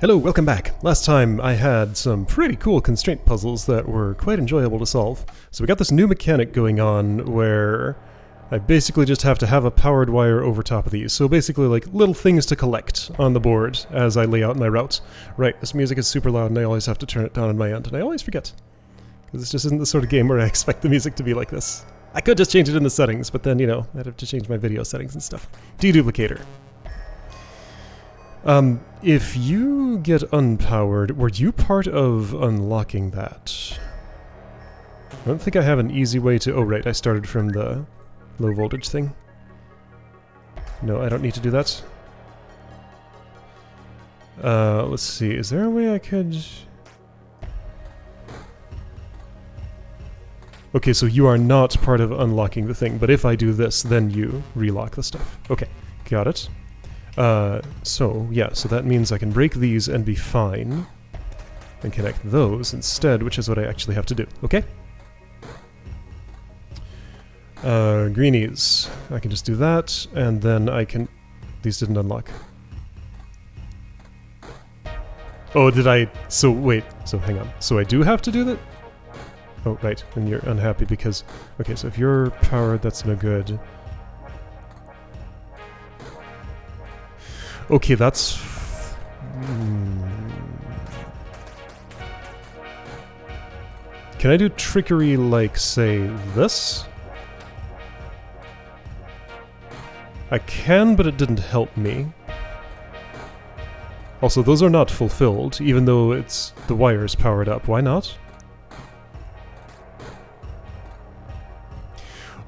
Hello, welcome back. Last time I had some pretty cool constraint puzzles that were quite enjoyable to solve. So we got this new mechanic going on where I basically just have to have a powered wire over top of these. So basically like little things to collect on the board as I lay out my routes. Right, this music is super loud and I always have to turn it down on my end, and I always forget. Because this just isn't the sort of game where I expect the music to be like this. I could just change it in the settings, but then, you know, I'd have to change my video settings and stuff. Deduplicator. If you get unpowered, were you part of unlocking that? I don't think I have an easy way to... Oh, right, I started from the low voltage thing. No, I don't need to do that. Let's see, is there a way I could... Okay, so you are not part of unlocking the thing, but if I do this, then you relock the stuff. Okay, got it. So that means I can break these and be fine, and connect those instead, which is what I actually have to do, okay? Greenies. I can just do that, and then I can... These didn't unlock. Oh, did I... So, wait, so hang on. So I do have to do that? Oh, right, and you're unhappy because... Okay, so if you're powered, that's no good. Okay, that's... Can I do trickery like, say, this? I can, but it didn't help me. Also, those are not fulfilled, even though it's the wire's powered up. Why not?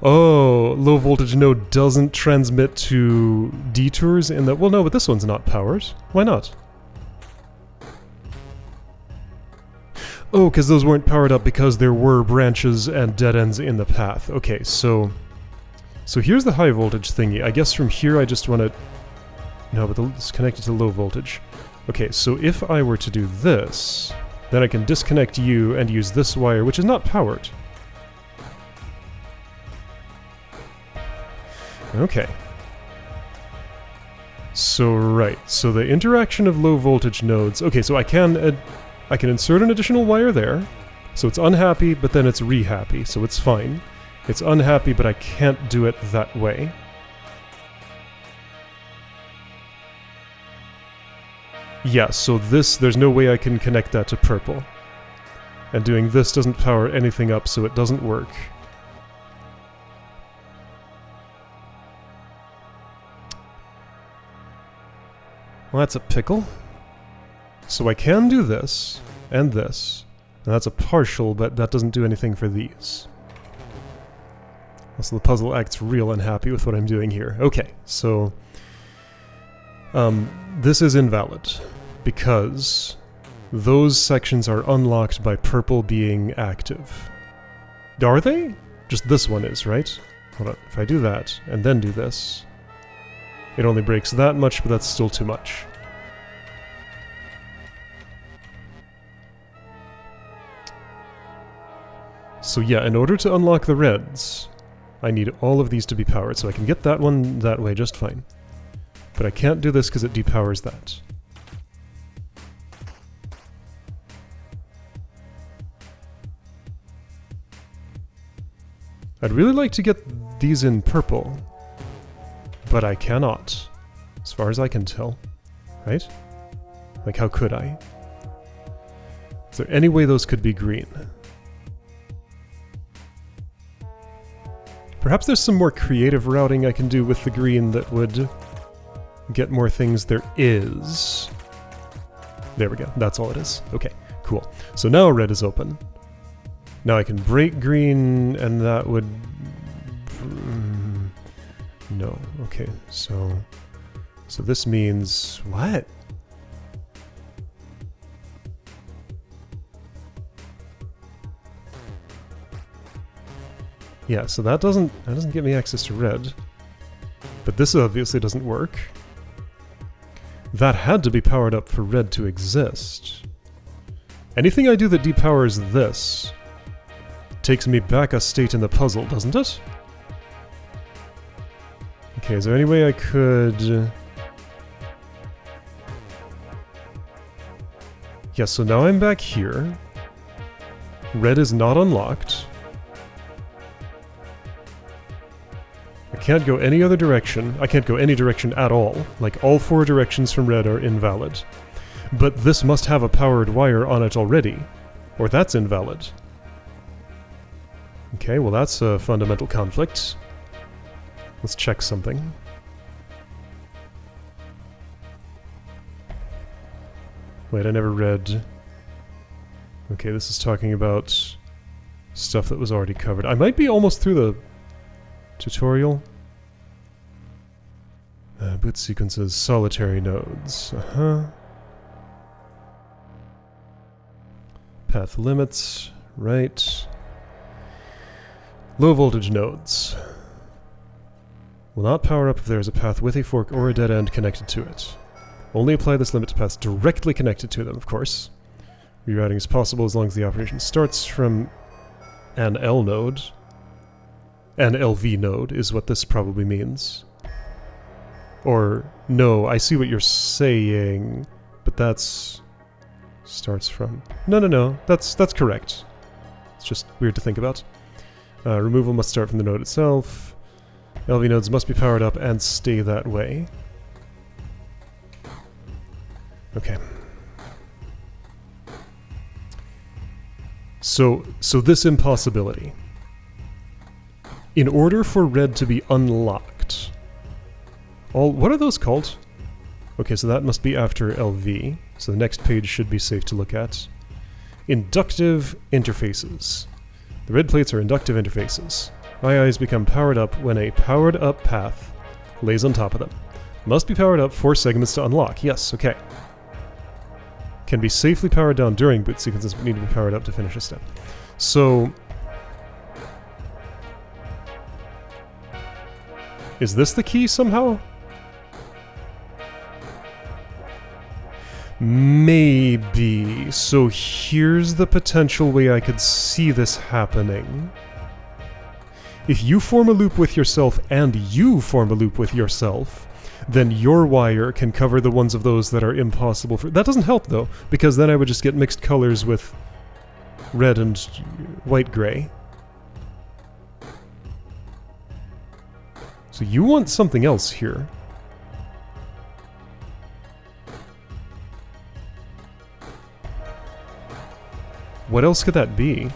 Oh, low voltage node doesn't transmit to detours in the... Well, no, but this one's not powered. Why not? Oh, because those weren't powered up because there were branches and dead ends in the path. Okay, so here's the high voltage thingy. I guess from here I just want to... No, but it's connected to low voltage. Okay, so if I were to do this, then I can disconnect you and use this wire, which is not powered. Okay. So, right. So the interaction of low voltage nodes... Okay, so I can insert an additional wire there. So it's unhappy, but then it's rehappy, so it's fine. It's unhappy, but I can't do it that way. Yeah, so this... There's no way I can connect that to purple. And doing this doesn't power anything up, so it doesn't work. Well, that's a pickle. So I can do this, and this. And that's a partial, but that doesn't do anything for these. Also, the puzzle acts real unhappy with what I'm doing here. Okay, so... this is invalid, because those sections are unlocked by purple being active. Are they? Just this one is, right? Hold on, if I do that, and then do this... It only breaks that much, but that's still too much. So yeah, in order to unlock the reds, I need all of these to be powered, so I can get that one that way just fine. But I can't do this because it depowers that. I'd really like to get these in purple. But I cannot, as far as I can tell, right? Like, how could I? Is there any way those could be green? Perhaps there's some more creative routing I can do with the green that would get more things. There is. There we go, that's all it is. Okay, cool. So now red is open. Now I can break green, and that would... No. Okay, so this means... What? Yeah, so that doesn't get me access to red. But this obviously doesn't work. That had to be powered up for red to exist. Anything I do that depowers this takes me back a state in the puzzle, doesn't it? Okay, is there any way I could... Yes, so now I'm back here. Red is not unlocked. I can't go any other direction. I can't go any direction at all. Like, all 4 directions from red are invalid. But this must have a powered wire on it already, or that's invalid. Okay, well that's a fundamental conflict. Let's check something. Wait, I never read... Okay, this is talking about stuff that was already covered. I might be almost through the tutorial. Boot sequences, solitary nodes. Path limits, right. Low voltage nodes. Will not power up if there is a path with a fork or a dead end connected to it. Only apply this limit to paths directly connected to them, of course. Rerouting is possible as long as the operation starts from an L node. An LV node is what this probably means. Or, no, I see what you're saying, but that's... starts from... No, that's correct. It's just weird to think about. Removal must start from the node itself. LV nodes must be powered up and stay that way. Okay. So this impossibility. In order for red to be unlocked... what are those called? Okay, so that must be after LV. So the next page should be safe to look at. Inductive interfaces. The red plates are inductive interfaces. IIs become powered up when a powered up path lays on top of them. Must be powered up for segments to unlock. Yes, okay. Can be safely powered down during boot sequences, but need to be powered up to finish a step. So... is this the key somehow? Maybe. So here's the potential way I could see this happening. If you form a loop with yourself and you form a loop with yourself, then your wire can cover the ones of those that are impossible for... That doesn't help though, because then I would just get mixed colors with red and white-gray. So you want something else here. What else could that be?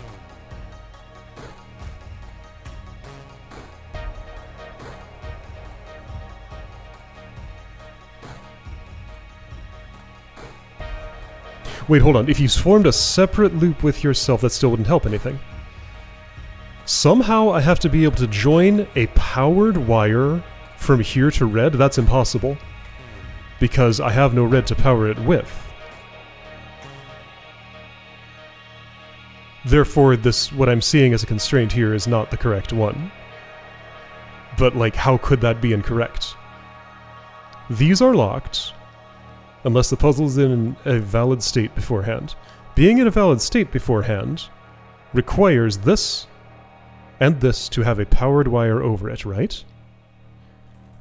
Wait, hold on. If you formed a separate loop with yourself, that still wouldn't help anything. Somehow I have to be able to join a powered wire from here to red? That's impossible. Because I have no red to power it with. Therefore, what I'm seeing as a constraint here is not the correct one. But, like, how could that be incorrect? These are locked, unless the puzzle is in a valid state beforehand. Being in a valid state beforehand requires this and this to have a powered wire over it, right?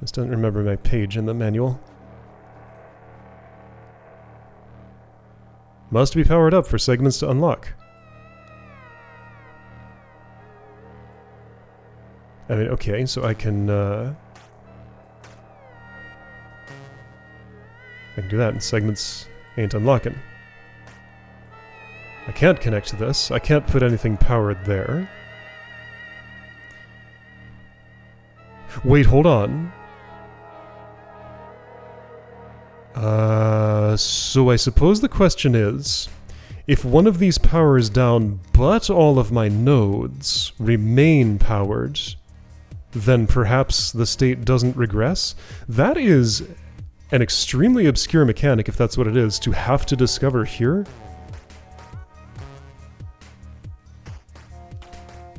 This doesn't remember my page in the manual. Must be powered up for segments to unlock. I mean, okay, so I can do that, and segments ain't unlocking. I can't connect to this. I can't put anything powered there. Wait, hold on. So I suppose the question is, if one of these powers down but all of my nodes remain powered, then perhaps the state doesn't regress? That is an extremely obscure mechanic, if that's what it is, to have to discover here.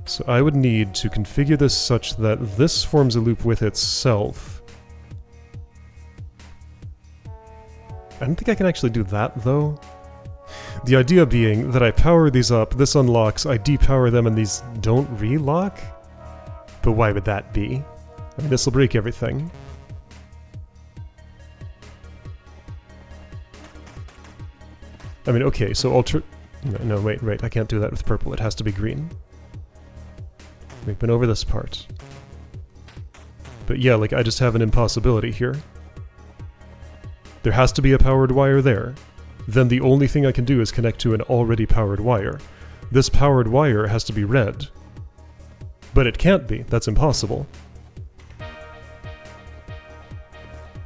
So I would need to configure this such that this forms a loop with itself. I don't think I can actually do that, though. The idea being that I power these up, this unlocks, I depower them, and these don't relock? But why would that be? I mean, this'll break everything. I mean, okay, so no, wait, I can't do that with purple. It has to be green. We've been over this part. But yeah, like, I just have an impossibility here. There has to be a powered wire there. Then the only thing I can do is connect to an already powered wire. This powered wire has to be red. But it can't be. That's impossible.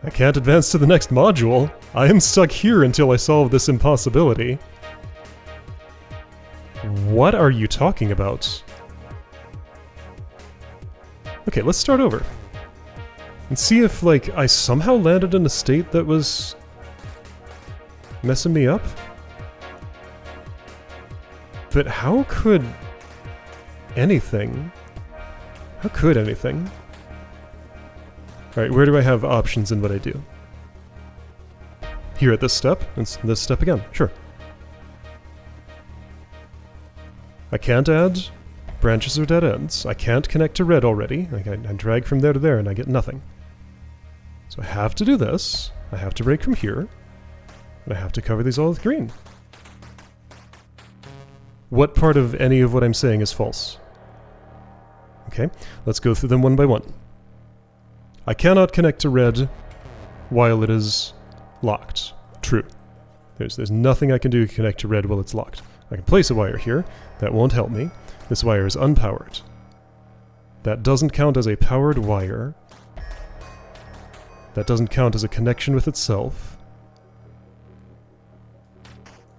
I can't advance to the next module. I am stuck here until I solve this impossibility. What are you talking about? Okay, let's start over. And see if, like, I somehow landed in a state that was messing me up? But how could anything? How could anything? Alright, where do I have options in what I do? Here at this step, and this step again, sure. I can't add branches or dead ends. I can't connect to red already. Like, I drag from there to there and I get nothing. So I have to do this. I have to break from here. And I have to cover these all with green. What part of any of what I'm saying is false? Okay, let's go through them one by one. I cannot connect to red while it is locked. True. There's nothing I can do to connect to red while it's locked. I can place a wire here. That won't help me. This wire is unpowered. That doesn't count as a powered wire. That doesn't count as a connection with itself.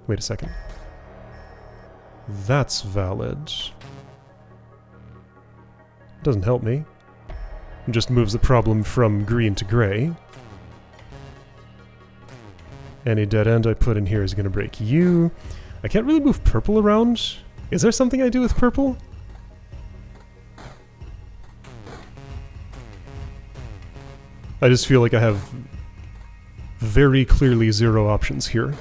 Wait a second. That's valid. Doesn't help me. It just moves the problem from green to gray. Any dead end I put in here is going to break you. I can't really move purple around. Is there something I do with purple? I just feel like I have very clearly zero options here.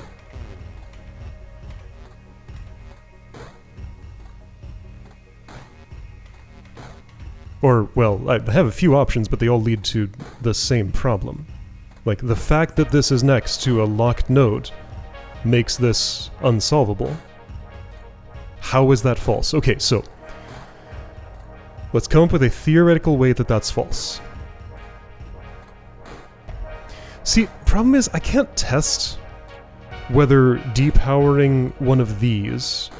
Or, well, I have a few options, but they all lead to the same problem. Like, the fact that this is next to a locked node makes this unsolvable. How is that false? Okay, so let's come up with a theoretical way that that's false. See, problem is I can't test whether depowering one of these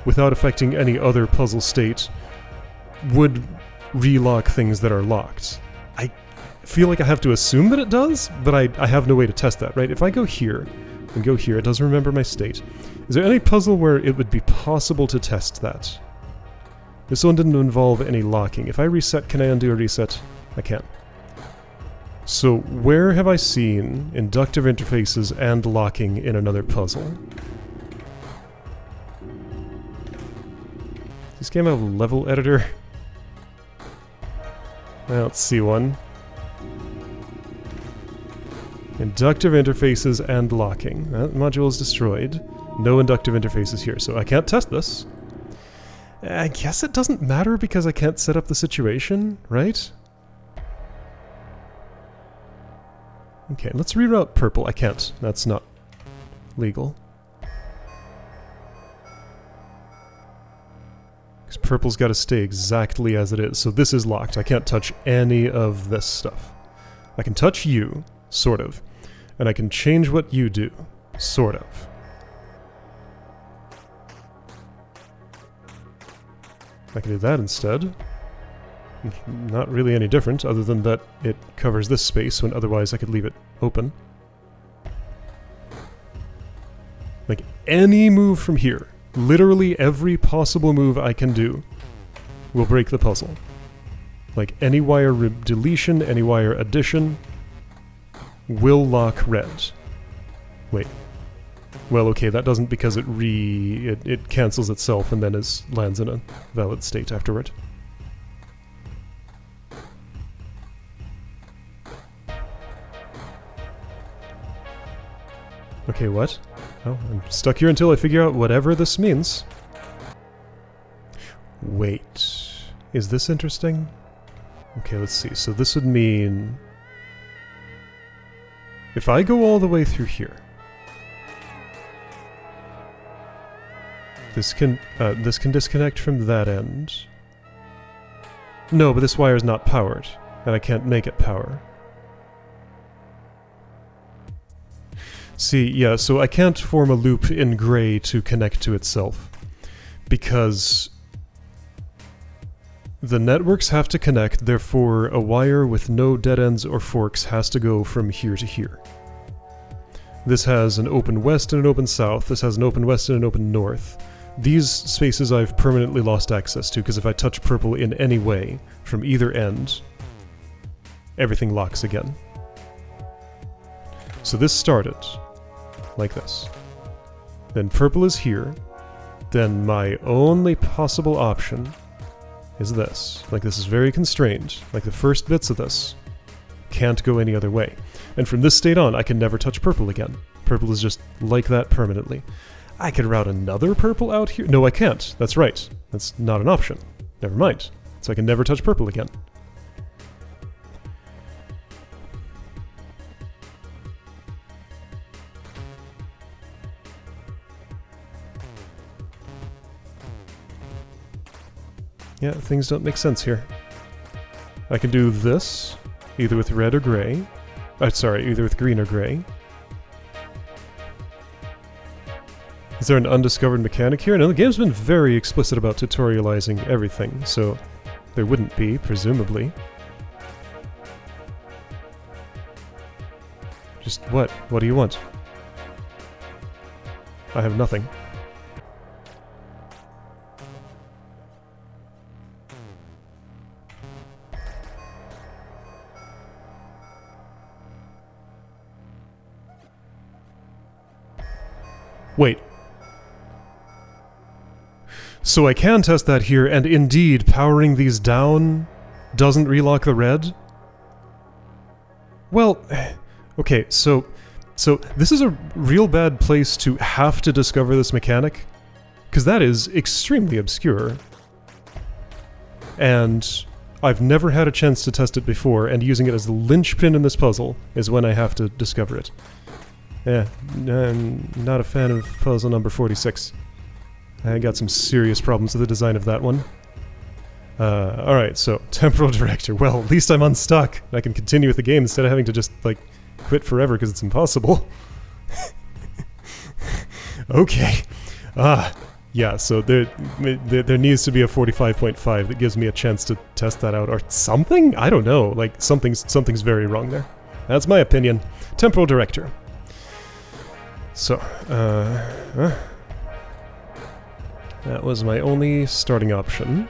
without affecting any other puzzle state would relock things that are locked. I feel like I have to assume that it does, but I have no way to test that, right? If I go here and go here, it doesn't remember my state. Is there any puzzle where it would be possible to test that? This one didn't involve any locking. If I reset, can I undo a reset? I can. So where have I seen inductive interfaces and locking in another puzzle? Does this game have a level editor? I don't see one. Inductive interfaces and locking. That module is destroyed. No inductive interfaces here, so I can't test this. I guess it doesn't matter because I can't set up the situation, right? Okay, let's reroute purple. I can't. That's not legal. Because purple's got to stay exactly as it is. So this is locked. I can't touch any of this stuff. I can touch you, sort of. And I can change what you do, sort of. I can do that instead. Not really any different, other than that it covers this space when otherwise I could leave it open. Like, any move from here, literally every possible move I can do, will break the puzzle. Like, any wire deletion, any wire addition, will lock red. Wait. Well, okay, that doesn't because it cancels itself and then lands in a valid state afterward. Okay, what? Oh, I'm stuck here until I figure out whatever this means. Wait. Is this interesting? Okay, let's see. So this would mean... if I go all the way through here... This can disconnect from that end. No, but this wire is not powered, and I can't make it power. See, yeah, so I can't form a loop in gray to connect to itself, because the networks have to connect, therefore a wire with no dead ends or forks has to go from here to here. This has an open west and an open south, this has an open west and an open north. These spaces I've permanently lost access to, because if I touch purple in any way from either end, everything locks again. So this started like this. Then purple is here. Then my only possible option is this. Like, this is very constrained. Like, the first bits of this can't go any other way. And from this state on, I can never touch purple again. Purple is just like that permanently. I could route another purple out here. No, I can't. That's right. That's not an option. Never mind. So I can never touch purple again. Yeah, things don't make sense here. I can do this, either with red or gray. Sorry, either with green or gray. Is there an undiscovered mechanic here? No, the game's been very explicit about tutorializing everything, so there wouldn't be, presumably. Just what? What do you want? I have nothing. Wait. So I can test that here, and indeed, powering these down doesn't relock the red? Well, okay, so this is a real bad place to have to discover this mechanic, because that is extremely obscure. And I've never had a chance to test it before, and using it as the linchpin in this puzzle is when I have to discover it. Yeah, I'm not a fan of puzzle number 46. I got some serious problems with the design of that one. Alright, so, Temporal Director. Well, at least I'm unstuck. I can continue with the game instead of having to just, like, quit forever because it's impossible. Okay. Yeah, so there needs to be a 45.5 that gives me a chance to test that out, or something? I don't know. Like, something's very wrong there. That's my opinion. Temporal Director. So, that was my only starting option.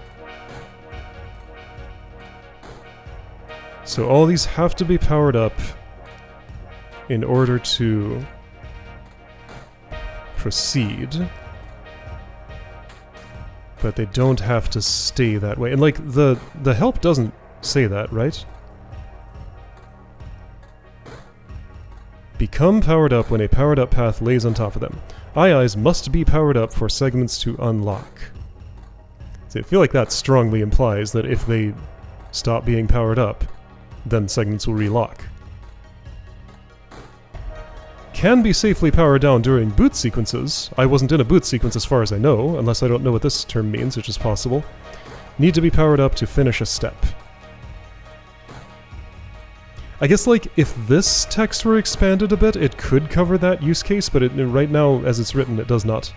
So all these have to be powered up in order to proceed. But they don't have to stay that way. And like, the help doesn't say that, right? Become powered up when a powered up path lays on top of them. Eyes must be powered up for segments to unlock. So I feel like that strongly implies that if they stop being powered up, then segments will relock. Can be safely powered down during boot sequences. I wasn't in a boot sequence as far as I know, unless I don't know what this term means, which is possible. Need to be powered up to finish a step. I guess, like, if this text were expanded a bit, it could cover that use case, but right now, as it's written, it does not.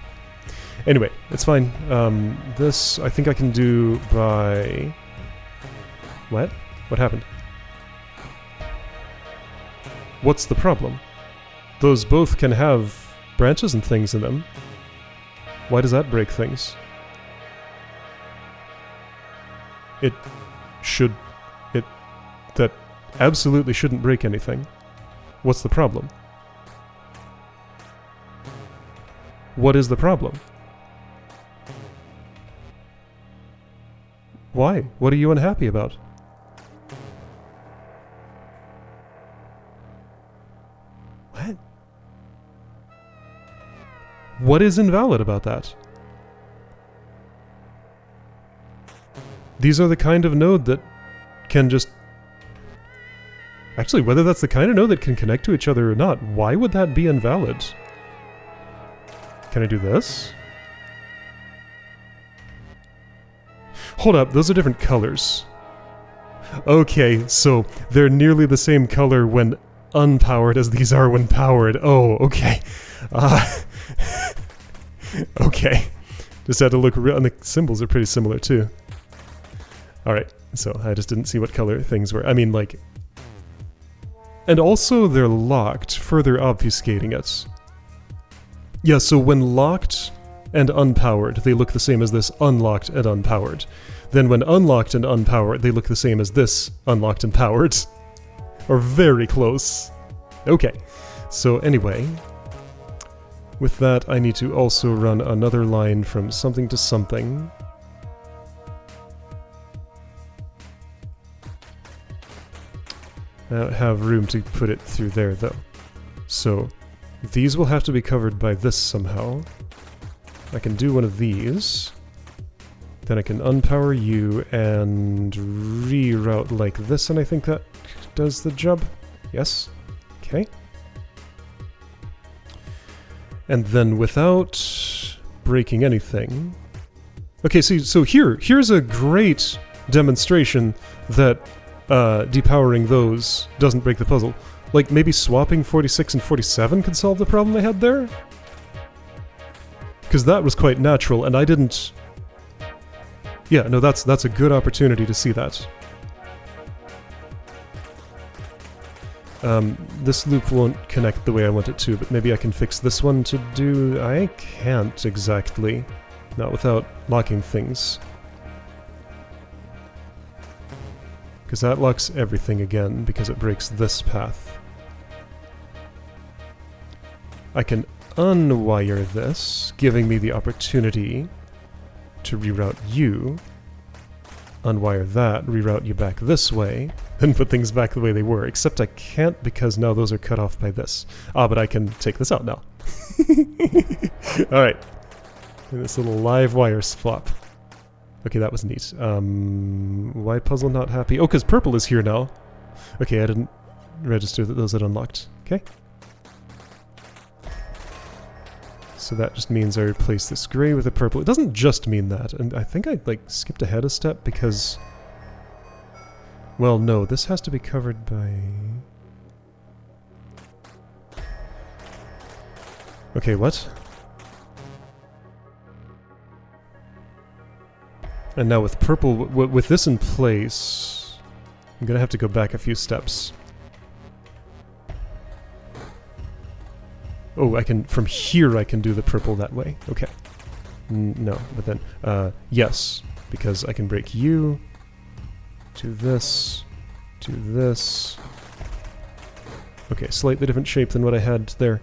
Anyway, it's fine. This, I think I can do by... What? What happened? What's the problem? Those both can have branches and things in them. Why does that break things? It should... That absolutely shouldn't break anything. What's the problem? What is the problem? Why? What are you unhappy about? What? What is invalid about that? These are the kind of node that can just... Actually, whether that's the kind of node that can connect to each other or not, why would that be invalid? Can I do this? Hold up, those are different colors. Okay, so they're nearly the same color when unpowered as these are when powered. Oh, okay. Okay. Just had to look real, and the symbols are pretty similar too. Alright, so I just didn't see what color things were. I mean, like... And also they're locked, further obfuscating it. Yeah, so when locked and unpowered, they look the same as this unlocked and unpowered. Then when unlocked and unpowered, they look the same as this unlocked and powered. Or very close. Okay, so anyway... With that, I need to also run another line from something to something. I don't have room to put it through there, though. So, these will have to be covered by this somehow. I can do one of these. Then I can unpower you and reroute like this, and I think that does the job. Yes? Okay. And then without breaking anything... Okay, see, so here's a great demonstration that depowering those doesn't break the puzzle. Like, maybe swapping 46 and 47 could solve the problem I had there? Because that was quite natural, and I didn't... Yeah, no, that's a good opportunity to see that. This loop won't connect the way I want it to, but maybe I can fix this one to do... I can't exactly. Not without locking things. Because that locks everything again, because it breaks this path. I can unwire this, giving me the opportunity to reroute you. Unwire that, reroute you back this way, then put things back the way they were. Except I can't because now those are cut off by this. Ah, but I can take this out now. Alright. This little live wire swap. Okay, that was neat. Why puzzle not happy? Oh, because purple is here now. Okay, I didn't register that those had unlocked. Okay. So that just means I replace this gray with a purple. It doesn't just mean that, and I think I, like, skipped ahead a step because... Well, no, this has to be covered by... Okay, what? And now with purple, with this in place, I'm gonna have to go back a few steps. Oh, I can, from here I can do the purple that way. Okay. No, but then, yes, because I can break you to this, to this. Okay, slightly different shape than what I had there.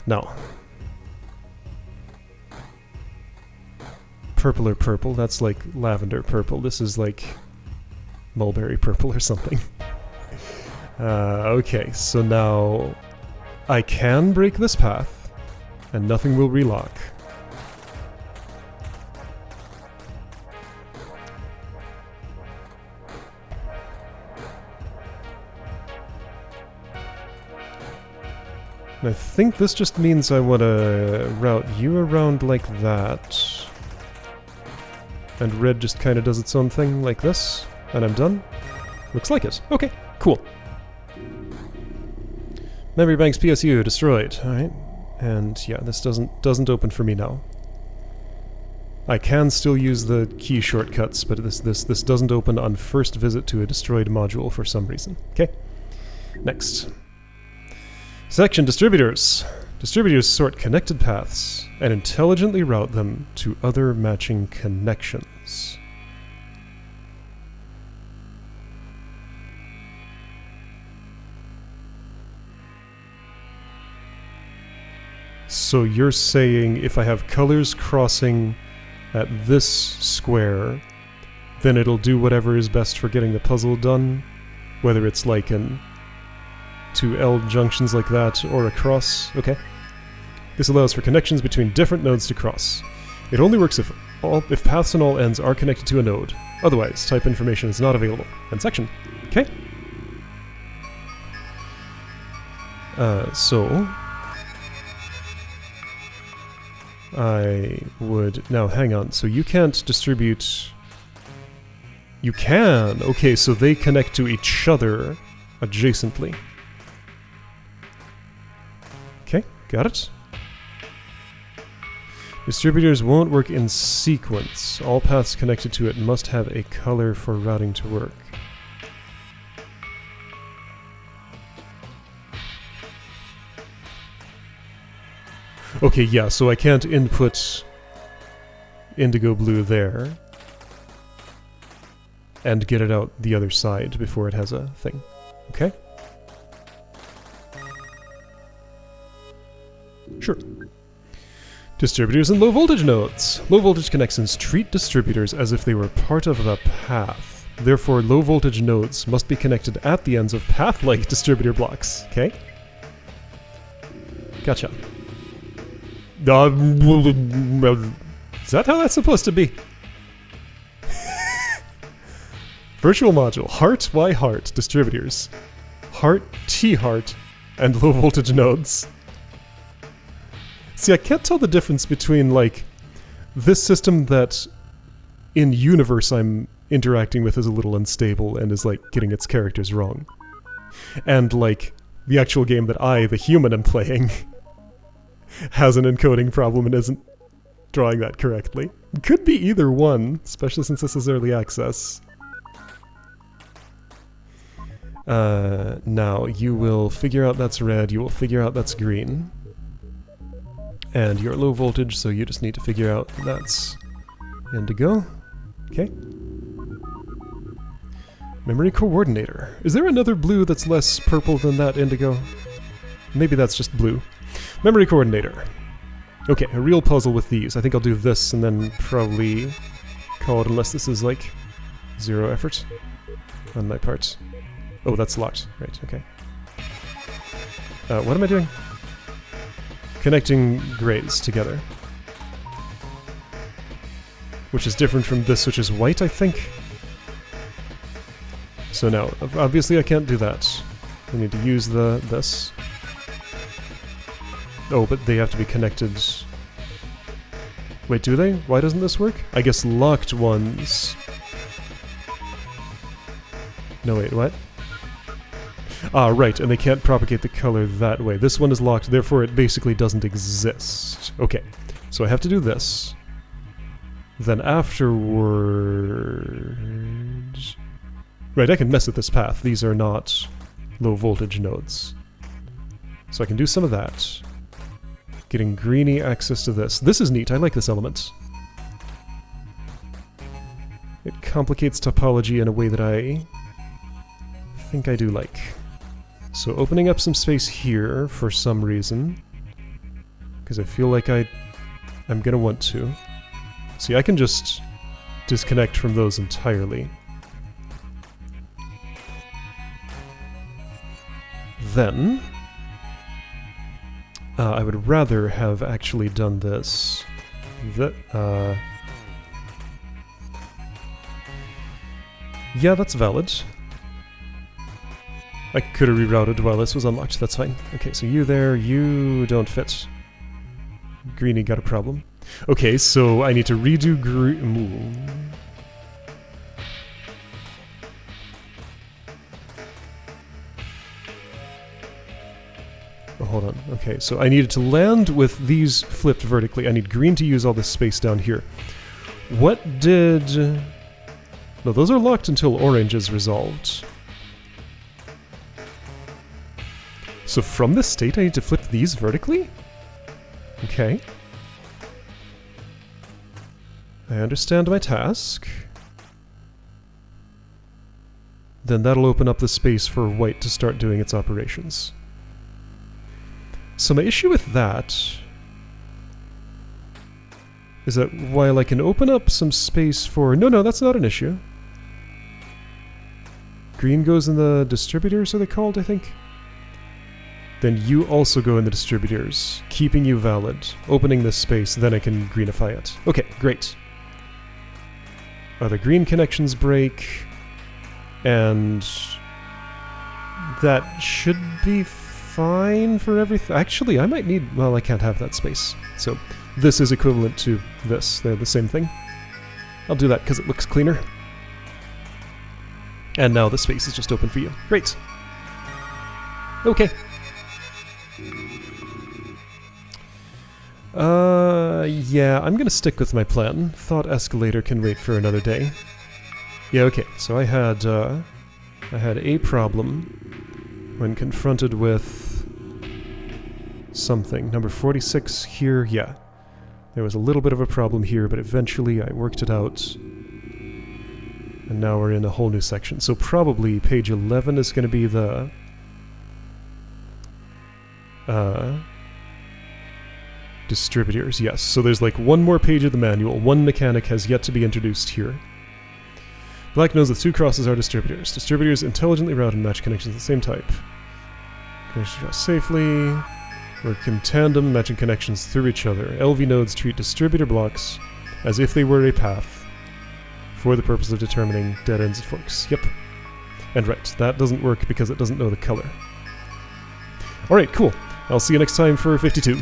Now. Purple or purple, that's like lavender purple. This is like mulberry purple or something. Okay, so now I can break this path, and nothing will relock. And I think this just means I want to route you around like that. And red just kind of does its own thing like this, and I'm done. Looks like it. Okay, cool. Memory banks PSU destroyed. Alright. And yeah, this doesn't open for me now. I can still use the key shortcuts, but this doesn't open on first visit to a destroyed module for some reason. Okay. Next. Section Distributors. Distributors sort connected paths and intelligently route them to other matching connections. So you're saying if I have colors crossing at this square, then it'll do whatever is best for getting the puzzle done? Whether it's like in two L junctions like that or across? Okay. This allows for connections between different nodes to cross. It only works if paths on all ends are connected to a node. Otherwise, type information is not available. End section. Okay. So I would... Now, hang on. So you can't distribute You can! Okay, so they connect to each other adjacently. Okay, got it. Distributors won't work in sequence. All paths connected to it must have a color for routing to work. Okay, yeah, so I can't input indigo blue there and get it out the other side before it has a thing. Okay? Sure. Distributors and low voltage nodes. Low voltage connections treat distributors as if they were part of the path. Therefore, low voltage nodes must be connected at the ends of path-like distributor blocks. Okay? Gotcha. Is that how that's supposed to be? Virtual module. Heart, Y heart, distributors. Heart, T heart, and low voltage nodes. See, I can't tell the difference between, like, this system that in universe I'm interacting with is a little unstable and is, like, getting its characters wrong. And, like, the actual game that I, the human, am playing has an encoding problem and isn't drawing that correctly. It could be either one, especially since this is early access. Now, you will figure out that's red, you will figure out that's green. And you're low voltage, so you just need to figure out that's indigo. Okay. Memory coordinator. Is there another blue that's less purple than that indigo? Maybe that's just blue. Memory coordinator. Okay, a real puzzle with these. I think I'll do this and then probably call it, unless this is like 0 effort on my part. Oh, that's locked. Right, okay. What am I doing? Connecting grays together. Which is different from this, which is white, I think. So now, obviously I can't do that. I need to use this. Oh, but they have to be connected. Wait, do they? Why doesn't this work? I guess locked ones. No, wait, what? Ah, right, and they can't propagate the color that way. This one is locked, therefore it basically doesn't exist. Okay, so I have to do this. Then afterwards... Right, I can mess with this path. These are not low voltage nodes. So I can do some of that. Getting greeny access to this. This is neat, I like this element. It complicates topology in a way that I think I do like. So opening up some space here for some reason, because I feel like I'm gonna want to. See, I can just disconnect from those entirely. Then, I would rather have actually done this. Yeah, that's valid. I could have rerouted while this was unlocked, that's fine. Okay, so you there, you don't fit. Greenie got a problem. Okay, so I need to redo Oh, hold on. Okay, so I needed to land with these flipped vertically. I need green to use all this space down here. What did... No, those are locked until orange is resolved. So from this state I need to flip these vertically? Okay. I understand my task. Then that'll open up the space for white to start doing its operations. So my issue with that is that while I can open up some space for... No, that's not an issue. Green goes in the distributors, are they called, I think? Then you also go in the distributors, keeping you valid, opening this space, then I can greenify it. Okay, great. The green connections break, and that should be fine for everything. Actually, I might need... Well, I can't have that space. So this is equivalent to this. They're the same thing. I'll do that because it looks cleaner. And now the space is just open for you. Great. Okay. Yeah, I'm gonna stick with my plan. Thought escalator can wait for another day. Yeah, okay, so I had a problem when confronted with something. Number 46 here, yeah. There was a little bit of a problem here, but eventually I worked it out. And now we're in a whole new section. So probably page 11 is going to be the distributors, yes. So there's like one more page of the manual. One mechanic has yet to be introduced here. Black knows that two crosses are distributors. Distributors intelligently route and match connections of the same type. Connections draw safely. Work in tandem, matching connections through each other. LV nodes treat distributor blocks as if they were a path for the purpose of determining dead ends and forks. Yep. And right, that doesn't work because it doesn't know the color. Alright, cool. I'll see you next time for 52.